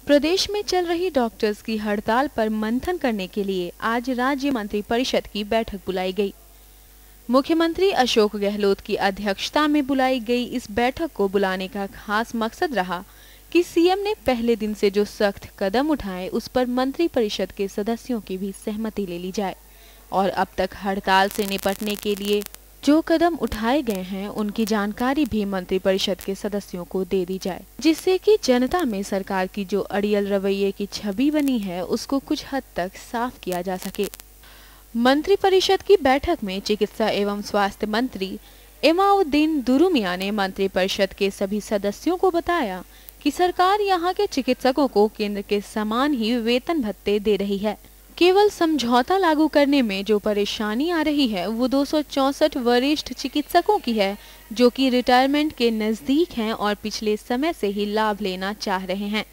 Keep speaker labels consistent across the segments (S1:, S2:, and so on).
S1: प्रदेश में चल रही डॉक्टर्स की हड़ताल पर मंथन करने के लिए आज राज्य मंत्रिपरिषद की बैठक बुलाई गई। मुख्यमंत्री अशोक गहलोत की अध्यक्षता में बुलाई गई इस बैठक को बुलाने का खास मकसद रहा कि सीएम ने पहले दिन से जो सख्त कदम उठाए उस पर मंत्रिपरिषद के सदस्यों की भी सहमति ले ली जाए और अब तक हड़ताल से निपटने के लिए जो कदम उठाए गए हैं उनकी जानकारी भी मंत्रिपरिषद के सदस्यों को दे दी जाए, जिससे कि जनता में सरकार की जो अड़ियल रवैये की छवि बनी है उसको कुछ हद तक साफ किया जा सके। मंत्रिपरिषद की बैठक में चिकित्सा एवं स्वास्थ्य मंत्री इमाउद्दीन दुरुमिया ने मंत्रिपरिषद के सभी सदस्यों को बताया कि सरकार यहाँ के चिकित्सकों को केंद्र के समान ही वेतन भत्ते दे रही है। केवल समझौता लागू करने में जो परेशानी आ रही है वो 264 वरिष्ठ चिकित्सकों की है जो कि रिटायरमेंट के नजदीक हैं और पिछले समय से ही लाभ लेना चाह रहे हैं,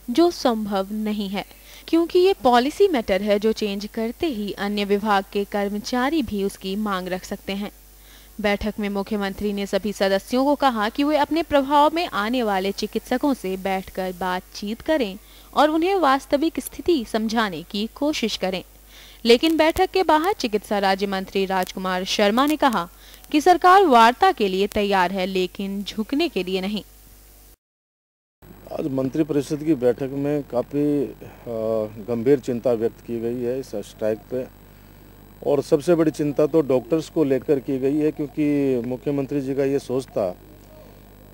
S1: जो संभव नहीं है क्योंकि ये पॉलिसी मैटर है जो चेंज करते ही अन्य विभाग के कर्मचारी भी उसकी मांग रख सकते हैं। बैठक में मुख्यमंत्री ने सभी सदस्यों को कहा कि वे अपने प्रभाव में आने वाले चिकित्सकों से बैठकर बातचीत करें और उन्हें वास्तविक स्थिति समझाने की कोशिश करें। लेकिन बैठक के बाहर चिकित्सा राज्य मंत्री राजकुमार शर्मा ने कहा कि सरकार वार्ता के लिए तैयार है लेकिन झुकने के लिए नहीं।
S2: आज मंत्रिपरिषद की बैठक में काफ़ी गंभीर चिंता व्यक्त की गई है इस स्ट्राइक पे, और सबसे बड़ी चिंता तो डॉक्टर्स को लेकर की गई है क्योंकि मुख्यमंत्री जी का ये सोच था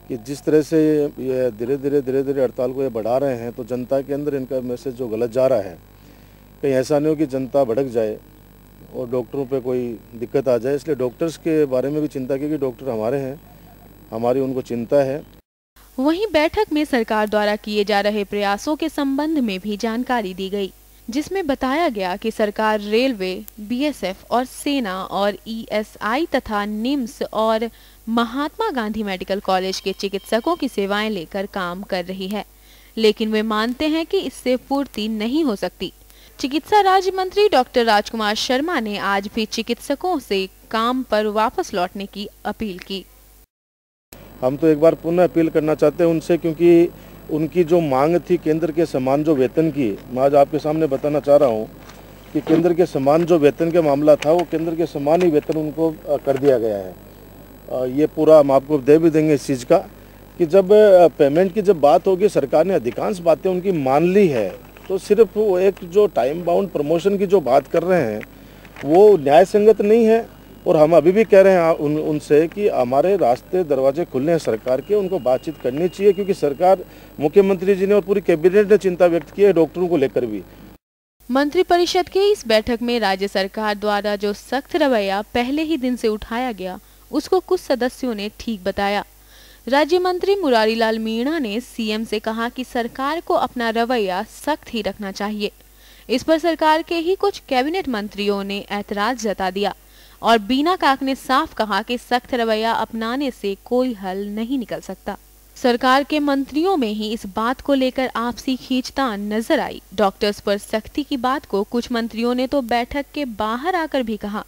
S2: कि जिस तरह से ये धीरे धीरे हड़ताल को ये बढ़ा रहे हैं तो जनता के अंदर इनका मैसेज जो गलत जा रहा है, कहीं ऐसा नहीं हो कि जनता भड़क जाए और डॉक्टरों पे कोई दिक्कत आ जाए। इसलिए डॉक्टर्स के बारे में भी चिंता की कि डॉक्टर हमारे हैं, हमारी उनको चिंता है।
S1: वहीं बैठक में सरकार द्वारा किए जा रहे प्रयासों के संबंध में भी जानकारी दी गई, जिसमें बताया गया कि सरकार रेलवे, बीएसएफ और सेना और ईएसआई तथा निम्स और महात्मा गांधी मेडिकल कॉलेज के चिकित्सकों की सेवाएं लेकर काम कर रही है, लेकिन वे मानते हैं कि इससे पूर्ति नहीं हो सकती। चिकित्सा राज्य मंत्री डॉक्टर राजकुमार शर्मा ने आज भी चिकित्सकों से काम पर वापस लौटने की अपील की।
S2: हम तो एक बार पुनः अपील करना चाहते हैं उनसे, क्योंकि उनकी जो मांग थी केंद्र के समान जो वेतन की, मैं आज आपके सामने बताना चाह रहा हूँ कि केंद्र के समान जो वेतन का मामला था वो केंद्र के समान ही वेतन उनको कर दिया गया है। ये पूरा हम आपको दे भी देंगे इस चीज़ का कि जब पेमेंट की जब बात होगी, सरकार ने अधिकांश बातें उनकी मान ली है, तो सिर्फ वो एक जो टाइम बाउंड प्रमोशन की जो बात कर रहे हैं वो न्याय संगत नहीं है। और हम अभी भी कह रहे हैं उनसे कि हमारे रास्ते दरवाजे खुले हैं सरकार के, उनको बातचीत करनी चाहिए क्योंकि सरकार, मुख्यमंत्री जी ने और पूरी कैबिनेट ने चिंता व्यक्त की है डॉक्टरों को लेकर भी।
S1: मंत्रिपरिषद के इस बैठक में राज्य सरकार द्वारा जो सख्त रवैया पहले ही दिन से उठाया गया उसको कुछ सदस्यों ने ठीक बताया। राज्य मंत्री मुरारी लाल मीणा ने सीएम से कहा कि सरकार को अपना रवैया सख्त ही रखना चाहिए। इस पर सरकार के ही कुछ कैबिनेट मंत्रियों ने ऐतराज जता दिया और बीना काक ने साफ कहा कि सख्त रवैया अपनाने से कोई हल नहीं निकल सकता। सरकार के मंत्रियों में ही इस बात को लेकर आपसी खींचतान नजर आई। डॉक्टर्स पर सख्ती की बात को कुछ मंत्रियों ने तो बैठक के बाहर आकर भी कहा।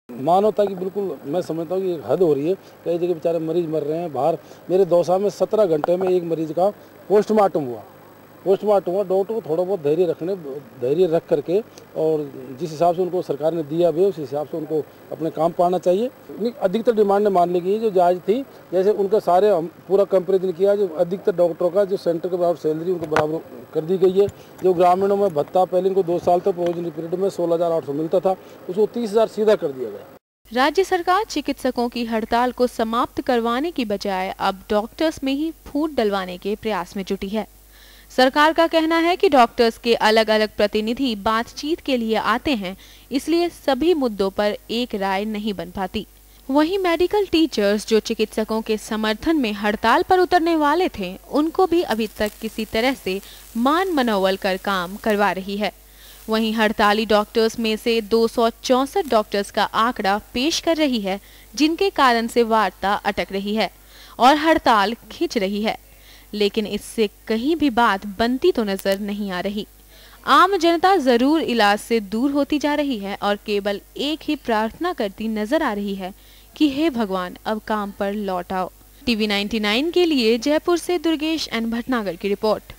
S3: मानवता की बिल्कुल मैं समझता हूँ कि हद हो रही है। कई जगह बेचारे मरीज मर रहे हैं बाहर। मेरे दौसा में 17 घंटे में एक मरीज का पोस्टमार्टम हुआ। डॉक्टर को थोड़ा बहुत धैर्य रख करके और जिस हिसाब से उनको सरकार ने दिया भी उस हिसाब से उनको अपने काम पाना चाहिए। अधिकतर डिमांड मान ली गई जो जायज़ थी, जैसे उनके सारे पूरा कंपेरिजन किया, जो अधिकतर डॉक्टरों का जो सेंटर के बराबर सैलरी उनको बराबर कर दी गई है। जो ग्रामीणों में भत्ता पहले इनको 2 साल तक प्रोविजनरी पीरियड में 16,800 मिलता था, उसको 30,000 सीधा कर दिया गया।
S1: राज्य सरकार चिकित्सकों की हड़ताल को समाप्त करवाने की बजाय अब डॉक्टर्स में ही फूट डलवाने के प्रयास में जुटी है। सरकार का कहना है कि डॉक्टर्स के अलग अलग प्रतिनिधि बातचीत के लिए आते हैं, इसलिए सभी मुद्दों पर एक राय नहीं बन पाती। वहीं मेडिकल टीचर्स जो चिकित्सकों के समर्थन में हड़ताल पर उतरने वाले थे, उनको भी अभी तक किसी तरह से मान मनोवल कर काम करवा रही है। वहीं हड़ताली डॉक्टर्स में से 264 डॉक्टर्स का आंकड़ा पेश कर रही है, जिनके कारण से वार्ता अटक रही है और हड़ताल खिंच रही है, लेकिन इससे कहीं भी बात बनती तो नजर नहीं आ रही। आम जनता जरूर इलाज से दूर होती जा रही है और केवल एक ही प्रार्थना करती नजर आ रही है कि हे भगवान अब काम पर लौट आओ। TV 99 के लिए जयपुर से दुर्गेश एन भटनागर की रिपोर्ट।